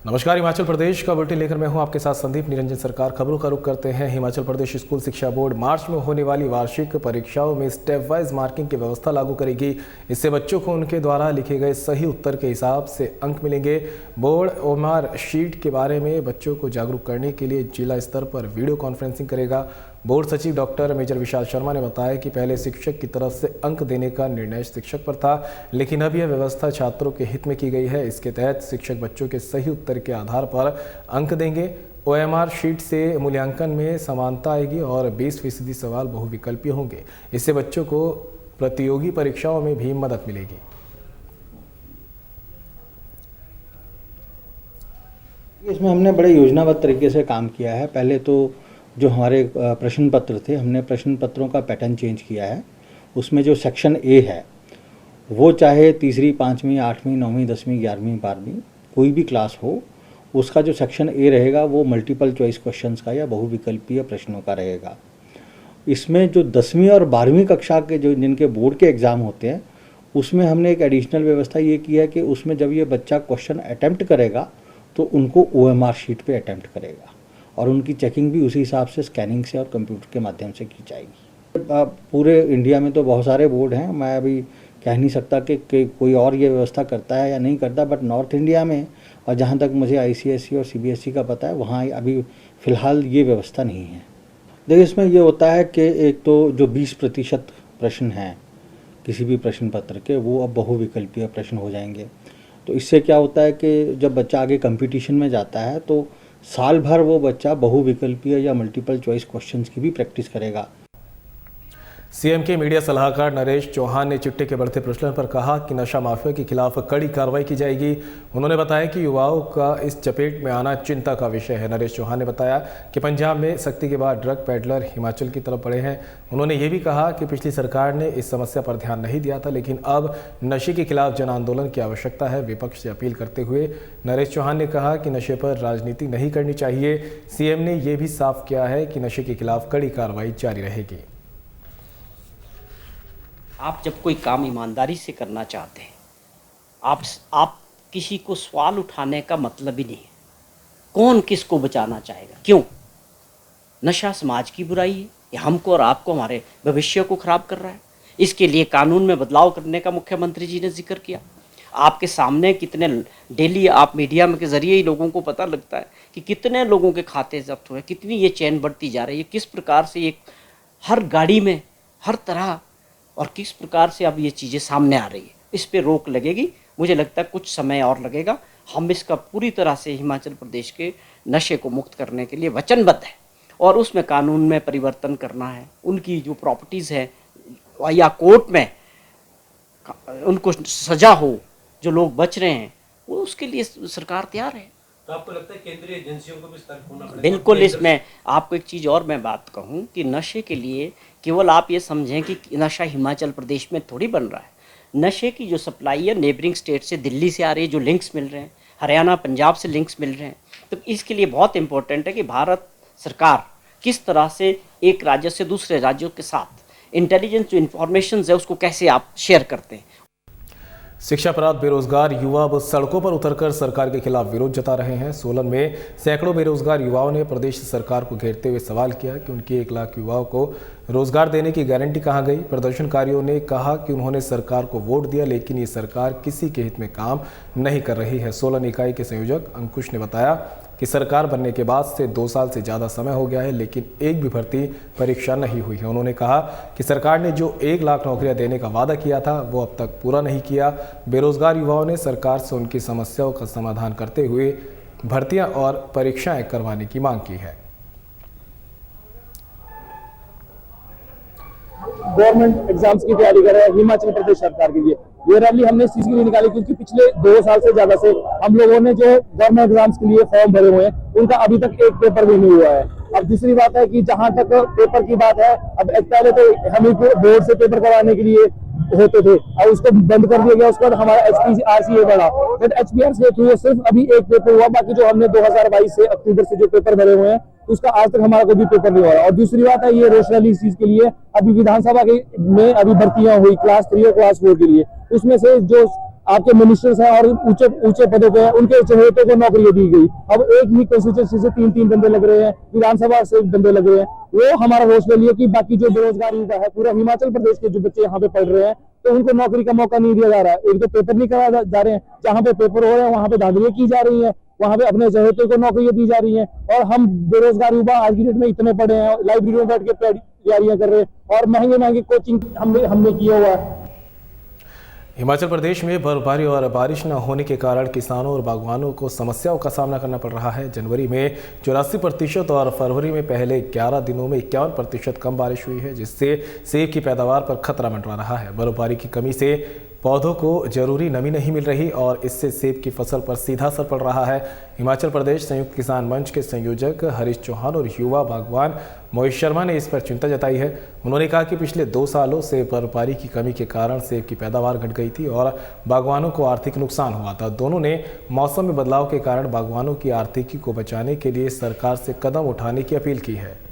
नमस्कार, हिमाचल प्रदेश का बुलेटिन लेकर मैं हूं आपके साथ संदीप निरंजन सरकार। खबरों का रुख करते हैं। हिमाचल प्रदेश स्कूल शिक्षा बोर्ड मार्च में होने वाली वार्षिक परीक्षाओं में स्टेप वाइज मार्किंग की व्यवस्था लागू करेगी। इससे बच्चों को उनके द्वारा लिखे गए सही उत्तर के हिसाब से अंक मिलेंगे। बोर्ड ओएमआर शीट के बारे में बच्चों को जागरूक करने के लिए जिला स्तर पर वीडियो कॉन्फ्रेंसिंग करेगा। बोर्ड सचिव डॉक्टर मेजर विशाल शर्मा ने बताया कि पहले शिक्षक की तरफ से अंक देने का निर्णय शिक्षक पर था, लेकिन अब यह व्यवस्था छात्रों के हित में की गई है। इसके तहत शिक्षक बच्चों के सही उत्तर के आधार पर अंक देंगे। ओएमआर शीट से मूल्यांकन में समानता आएगी और 20% सवाल बहुविकल्पीय होंगे। इससे बच्चों को प्रतियोगी परीक्षाओं में भी मदद मिलेगी। इसमें हमने बड़े योजनाबद्ध तरीके से काम किया है। पहले तो जो हमारे प्रश्न पत्र थे, हमने प्रश्न पत्रों का पैटर्न चेंज किया है। उसमें जो सेक्शन ए है वो चाहे तीसरी, पाँचवीं, आठवीं, नौवीं, 10वीं, 11वीं, 12वीं कोई भी क्लास हो, उसका जो सेक्शन ए रहेगा वो मल्टीपल चॉइस क्वेश्चंस का या बहुविकल्पीय प्रश्नों का रहेगा। इसमें जो 10वीं और 12वीं कक्षा के जो जिनके बोर्ड के एग्ज़ाम होते हैं, उसमें हमने एक एडिशनल व्यवस्था ये की है कि उसमें जब ये बच्चा क्वेश्चन अटैम्प्ट करेगा तो उनको ओएमआर शीट पे अटैम्प्ट करेगा और उनकी चेकिंग भी उसी हिसाब से स्कैनिंग से और कंप्यूटर के माध्यम से की जाएगी। पूरे इंडिया में तो बहुत सारे बोर्ड हैं, मैं अभी कह नहीं सकता कि कोई और ये व्यवस्था करता है या नहीं करता, बट नॉर्थ इंडिया में और जहाँ तक मुझे आईसीएसई और सीबीएसई का पता है, वहाँ अभी फ़िलहाल ये व्यवस्था नहीं है। देखिए, इसमें ये होता है कि एक तो जो 20% प्रश्न हैं किसी भी प्रश्न पत्र के, वो अब बहुविकल्पीय प्रश्न हो जाएंगे। तो इससे क्या होता है कि जब बच्चा आगे कंपटीशन में जाता है तो साल भर वो बच्चा बहुविकल्पीय या मल्टीपल चॉइस क्वेश्चंस की भी प्रैक्टिस करेगा। सीएम के मीडिया सलाहकार नरेश चौहान ने चिट्टे के बढ़ते प्रचलन पर कहा कि नशा माफिया के खिलाफ कड़ी कार्रवाई की जाएगी। उन्होंने बताया कि युवाओं का इस चपेट में आना चिंता का विषय है। नरेश चौहान ने बताया कि पंजाब में सख्ती के बाद ड्रग पेडलर हिमाचल की तरफ बढ़े हैं। उन्होंने ये भी कहा कि पिछली सरकार ने इस समस्या पर ध्यान नहीं दिया था, लेकिन अब नशे के खिलाफ जन आंदोलन की आवश्यकता है। विपक्ष से अपील करते हुए नरेश चौहान ने कहा कि नशे पर राजनीति नहीं करनी चाहिए। सीएम ने यह भी साफ किया है कि नशे के खिलाफ कड़ी कार्रवाई जारी रहेगी। आप जब कोई काम ईमानदारी से करना चाहते हैं, आप किसी को सवाल उठाने का मतलब ही नहीं है। कौन किसको बचाना चाहेगा? क्यों? नशा समाज की बुराई है, ये हमको और आपको, हमारे भविष्य को खराब कर रहा है। इसके लिए कानून में बदलाव करने का मुख्यमंत्री जी ने जिक्र किया। आपके सामने कितने डेली आप मीडिया में के जरिए ही लोगों को पता लगता है कि कितने लोगों के खाते जब्त हुए, कितनी ये चैन बढ़ती जा रही है, किस प्रकार से ये हर गाड़ी में हर तरह और किस प्रकार से अब ये चीज़ें सामने आ रही है। इस पे रोक लगेगी। मुझे लगता है कुछ समय और लगेगा। हम इसका पूरी तरह से हिमाचल प्रदेश के नशे को मुक्त करने के लिए वचनबद्ध है और उसमें कानून में परिवर्तन करना है। उनकी जो प्रॉपर्टीज़ है या कोर्ट में उनको सजा हो, जो लोग बच रहे हैं, वो उसके लिए सरकार तैयार है। तो आपको लगता है केंद्रीय एजेंसियों को भी सतर्क होना पड़ेगा? बिल्कुल। इसमें आपको एक चीज़ और मैं बात कहूँ कि नशे के लिए केवल आप ये समझें कि नशा हिमाचल प्रदेश में थोड़ी बन रहा है। नशे की जो सप्लाई है नेबरिंग स्टेट से, दिल्ली से आ रही है, जो लिंक्स मिल रहे हैं, हरियाणा पंजाब से लिंक्स मिल रहे हैं। तो इसके लिए बहुत इंपॉर्टेंट है कि भारत सरकार किस तरह से एक राज्य से दूसरे राज्यों के साथ इंटेलिजेंस जो इन्फॉर्मेशन है उसको कैसे आप शेयर करते हैं। शिक्षा प्राप्त बेरोजगार युवा अब सड़कों पर उतरकर सरकार के खिलाफ विरोध जता रहे हैं। सोलन में सैकड़ों बेरोजगार युवाओं ने प्रदेश सरकार को घेरते हुए सवाल किया कि उनकी 1 लाख युवाओं को रोजगार देने की गारंटी कहां गई। प्रदर्शनकारियों ने कहा कि उन्होंने सरकार को वोट दिया, लेकिन ये सरकार किसी के हित में काम नहीं कर रही है। सोलन इकाई के संयोजक अंकुश ने बताया कि सरकार बनने के बाद से 2 साल से ज़्यादा समय हो गया है, लेकिन एक भी भर्ती परीक्षा नहीं हुई है। उन्होंने कहा कि सरकार ने जो 1 लाख नौकरियां देने का वादा किया था वो अब तक पूरा नहीं किया। बेरोजगार युवाओं ने सरकार से उनकी समस्याओं का समाधान करते हुए भर्तियां और परीक्षाएं करवाने की मांग की है। गवर्नमेंट एग्जाम्स की तैयारी कर रहे हैं हिमाचल प्रदेश सरकार के लिए। ये रैली हमने इस चीज के लिए निकाली क्योंकि पिछले 2 साल से ज्यादा से हम लोगों ने जो गवर्नमेंट एग्जाम्स के लिए फॉर्म भरे हुए हैं, उनका अभी तक एक पेपर भी नहीं हुआ है। अब दूसरी बात है कि जहां तक पेपर की बात है, अब पहले तो हम बोर्ड से पेपर करवाने के लिए होते थे, अब उसको बंद कर दिया गया। उसके बाद हमारा HPRCA बढ़ा, बट HPRCA थ्रू सिर्फ अभी एक पेपर हुआ। बाकी जो हमने 2022 से अक्टूबर से जो पेपर भरे हुए हैं उसका आज तक हमारा कोई भी पेपर नहीं हुआ। और दूसरी बात है, ये रेश रैली इस चीज के लिए अभी विधानसभा में अभी भर्तियां हुई क्लास 3 और क्लास 4 के लिए, उसमें से जो आपके मिनिस्टर्स हैं और ऊंचे ऊंचे पदों पे हैं, उनके चहेतों को नौकरियां दी गई। अब एक ही कंस्टिट्यूंसी से 3-3 बंदे लग रहे हैं, विधानसभा से बंदे लग रहे हैं। वो हमारा रोष ले लिया कि बाकी जो बेरोजगार युवा है, पूरा हिमाचल प्रदेश के जो बच्चे यहाँ पे पढ़ रहे हैं, तो उनको नौकरी का मौका नहीं दिया जा रहा है। एक तो पेपर नहीं कराया जा रहे हैं, जहाँ पे पेपर हो रहे हैं वहां पे धांधलियां की जा रही है, वहां पे अपने चहेतों को नौकरियां दी जा रही हैं। और हम बेरोजगार युवा आज की डेट में इतने पढ़े हैं, लाइब्रेरी में बैठ के तैयारियां कर रहे हैं और महंगे महंगे कोचिंग हमने किया हुआ है। हिमाचल प्रदेश में बर्फबारी और बारिश न होने के कारण किसानों और बागवानों को समस्याओं का सामना करना पड़ रहा है। जनवरी में 84% और फरवरी में पहले 11 दिनों में 51% कम बारिश हुई है, जिससे सेब की पैदावार पर खतरा मंडरा रहा है। बर्फबारी की कमी से पौधों को जरूरी नमी नहीं मिल रही और इससे सेब की फसल पर सीधा असर पड़ रहा है। हिमाचल प्रदेश संयुक्त किसान मंच के संयोजक हरीश चौहान और युवा बागवान मोहित शर्मा ने इस पर चिंता जताई है। उन्होंने कहा कि पिछले 2 सालों से बर्फबारी की कमी के कारण सेब की पैदावार घट गई थी और बागवानों को आर्थिक नुकसान हुआ था। दोनों ने मौसम में बदलाव के कारण बागवानों की आर्थिकी को बचाने के लिए सरकार से कदम उठाने की अपील की है।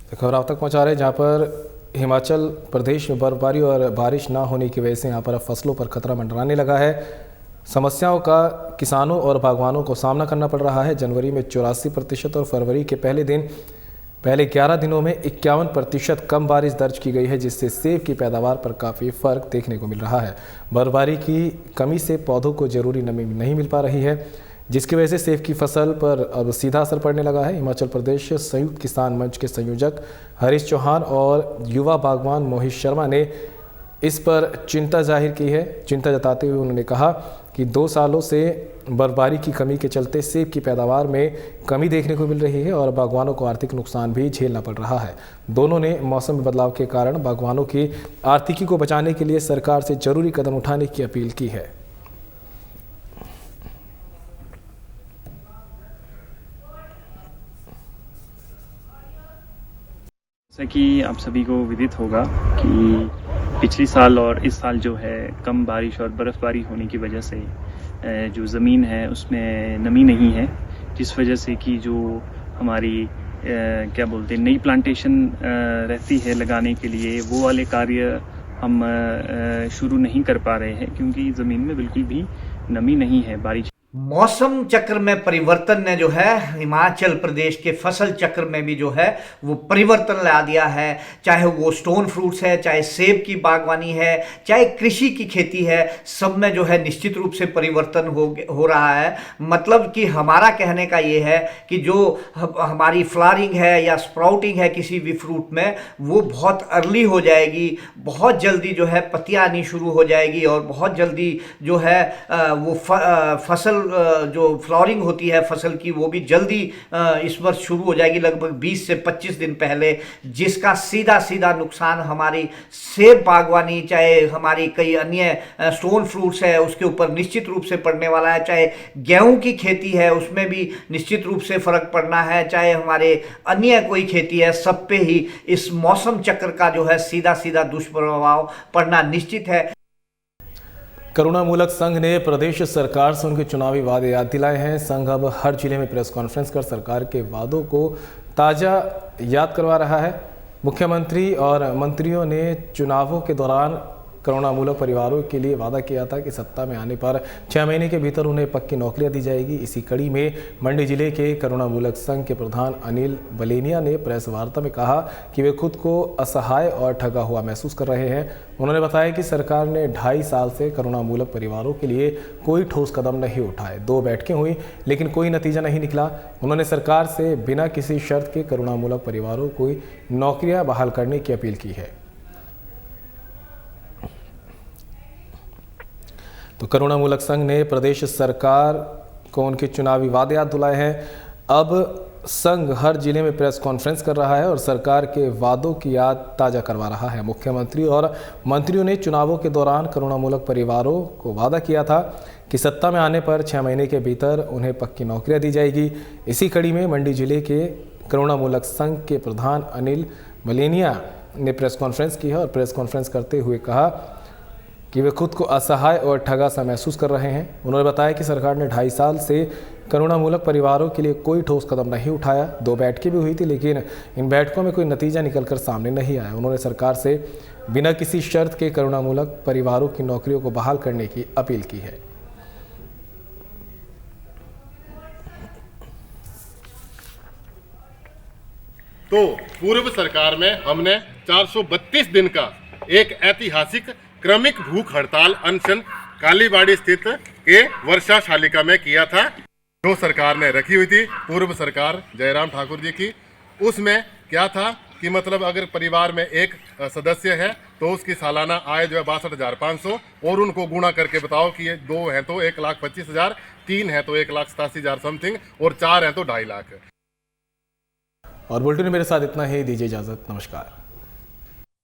तो खबर आप तक पहुंचा रहे हैं, जहां पर हिमाचल प्रदेश में बर्फबारी और बारिश ना होने की वजह से यहां पर अब फसलों पर खतरा मंडराने लगा है। समस्याओं का किसानों और बागवानों को सामना करना पड़ रहा है। जनवरी में 84% और फरवरी के पहले 11 दिनों में 51% कम बारिश दर्ज की गई है, जिससे सेब की पैदावार पर काफ़ी फ़र्क देखने को मिल रहा है। बर्फबारी की कमी से पौधों को जरूरी नमी नहीं मिल पा रही है, जिसकी वजह से सेब की फसल पर अब सीधा असर पड़ने लगा है। हिमाचल प्रदेश संयुक्त किसान मंच के संयोजक हरीश चौहान और युवा बागवान मोहित शर्मा ने इस पर चिंता जाहिर की है। चिंता जताते हुए उन्होंने कहा कि 2 सालों से बर्फबारी की कमी के चलते सेब की पैदावार में कमी देखने को मिल रही है और बागवानों को आर्थिक नुकसान भी झेलना पड़ रहा है। दोनों ने मौसम में बदलाव के कारण बागवानों की आर्थिकी को बचाने के लिए सरकार से जरूरी कदम उठाने की अपील की है। जैसा कि आप सभी को विदित होगा कि पिछले साल और इस साल जो है कम बारिश और बर्फ़बारी होने की वजह से जो ज़मीन है उसमें नमी नहीं है, जिस वजह से कि जो हमारी क्या बोलते हैं नई प्लांटेशन रहती है लगाने के लिए, वो वाले कार्य हम शुरू नहीं कर पा रहे हैं क्योंकि ज़मीन में बिल्कुल भी नमी नहीं है। बारिश मौसम चक्र में परिवर्तन ने जो है हिमाचल प्रदेश के फसल चक्र में भी जो है वो परिवर्तन ला दिया है। चाहे वो स्टोन फ्रूट्स है, चाहे सेब की बागवानी है, चाहे कृषि की खेती है, सब में जो है निश्चित रूप से परिवर्तन हो रहा है। मतलब कि हमारा कहने का ये है कि जो हमारी फ्लावरिंग है या स्प्राउटिंग है किसी भी फ्रूट में, वो बहुत अर्ली हो जाएगी, बहुत जल्दी जो है पत्तियाँ आनी शुरू हो जाएगी और बहुत जल्दी जो है वो फसल जो फ्लावरिंग होती है फसल की वो भी जल्दी इस वर्ष शुरू हो जाएगी, लगभग 20 से 25 दिन पहले, जिसका सीधा सीधा नुकसान हमारी सेब बागवानी, चाहे हमारी कई अन्य स्टोन फ्रूट्स है उसके ऊपर निश्चित रूप से पड़ने वाला है। चाहे गेहूं की खेती है उसमें भी निश्चित रूप से फर्क पड़ना है, चाहे हमारे अन्य कोई खेती है, सब पे ही इस मौसम चक्र का जो है सीधा सीधा दुष्प्रभाव पड़ना निश्चित है। करुणामूलक संघ ने प्रदेश सरकार से उनके चुनावी वादे याद दिलाए हैं। संघ अब हर जिले में प्रेस कॉन्फ्रेंस कर सरकार के वादों को ताज़ा याद करवा रहा है। मुख्यमंत्री और मंत्रियों ने चुनावों के दौरान करुणामूलक परिवारों के लिए वादा किया था कि सत्ता में आने पर 6 महीने के भीतर उन्हें पक्की नौकरियां दी जाएगी। इसी कड़ी में मंडी जिले के करुणामूलक संघ के प्रधान अनिल बलेनिया ने प्रेस वार्ता में कहा कि वे खुद को असहाय और ठगा हुआ महसूस कर रहे हैं। उन्होंने बताया कि सरकार ने 2.5 साल से करुणामूलक परिवारों के लिए कोई ठोस कदम नहीं उठाए। 2 बैठकें हुई लेकिन कोई नतीजा नहीं निकला। उन्होंने सरकार से बिना किसी शर्त के करुणामूलक परिवारों को नौकरियां बहाल करने की अपील की है। तो करुणामूलक संघ ने प्रदेश सरकार को उनके चुनावी वादे याद दिलाए हैं। अब संघ हर जिले में प्रेस कॉन्फ्रेंस कर रहा है और सरकार के वादों की याद ताज़ा करवा रहा है। मुख्यमंत्री और मंत्रियों ने चुनावों के दौरान करुणामूलक परिवारों को वादा किया था कि सत्ता में आने पर 6 महीने के भीतर उन्हें पक्की नौकरियां दी जाएगी। इसी कड़ी में मंडी जिले के करुणामूलक संघ के प्रधान अनिल बलेनिया ने प्रेस कॉन्फ्रेंस की है और प्रेस कॉन्फ्रेंस करते हुए कहा कि वे खुद को असहाय और ठगा सा महसूस कर रहे हैं। उन्होंने बताया कि सरकार ने 2.5 साल से करुणामूलक परिवारों के लिए कोई ठोस कदम नहीं उठाया। 2 बैठकें भी हुई थी, लेकिन इन बैठकों में कोई नतीजा निकलकर सामने नहीं आया। उन्होंने सरकार से बिना किसी शर्त के करुणामूलक परिवारों की नौकरियों को बहाल करने की अपील की है। तो पूर्व सरकार में हमने 432 दिन का एक ऐतिहासिक क्रमिक भूख हड़ताल अनशन कालीबाड़ी स्थित के वर्षा शालिका में किया था, जो सरकार ने रखी हुई थी, पूर्व सरकार जयराम ठाकुर जी की। उसमें क्या था कि मतलब अगर परिवार में एक सदस्य है तो उसकी सालाना आय जो है 62,500 और उनको गुणा करके बताओ कि ये 2 हैं तो 1,25,000, 3 हैं तो 1,87,000 समथिंग और 4 हैं तो 2.5 लाख। और बुलेटिन में मेरे साथ इतना ही, दीजिए इजाजत, नमस्कार।